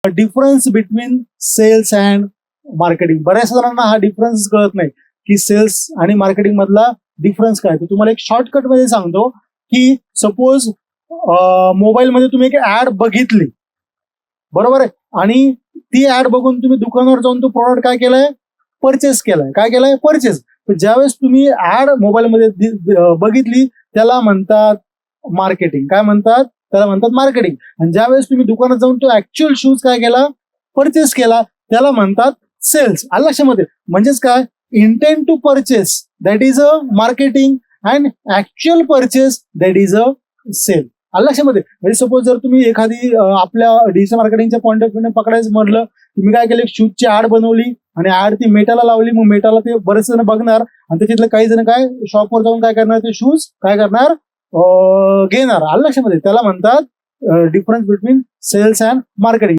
Difference between sales and marketing. बऱ्याच जणांना हा डिफरन्स कळत नाही की सेल्स आणि मार्केटिंग मधला डिफरन्स काय. तर तुम्हाला एक शॉर्टकट मध्ये सांगतो की सपोज मोबाईलमध्ये तुम्ही एक ऍड बघितली, बरोबर आहे, आणि ती ऍड बघून तुम्ही दुकानावर जाऊन तो प्रॉडक्ट काय केलाय, परचेस केलाय. काय केलाय, परचेस. ज्यावेळेस तुम्ही ऍड मोबाईलमध्ये बघितली त्याला म्हणतात मार्केटिंग. काय म्हणतात, त्याला म्हणतात मार्केटिंग. आणि ज्यावेळेस तुम्ही दुकानात जाऊन तो ऍक्च्युअल शूज काय केला, परचेस केला, त्याला म्हणतात सेल्स. आलं लक्षामध्ये. म्हणजेच काय, intent to purchase that is a marketing and actual purchase that is a sale. आलं लक्षामध्ये. म्हणजे सपोज जर तुम्ही एखादी आपल्या डिजिटल मार्केटिंगच्या पॉईंट ऑफ व्ह्यू पकडायचं म्हटलं, तुम्ही काय केलं, शूजची ऍड बनवली आणि ऍड ती मेटाला लावली. मग मेटाला ते बरेच जण बघणार आणि त्याच्यातलं काही जण काय शॉपवर जाऊन काय करणार, ते शूज काय करणार, घेणार. आलं लक्षामध्ये. त्याला म्हणतात difference between sales and marketing.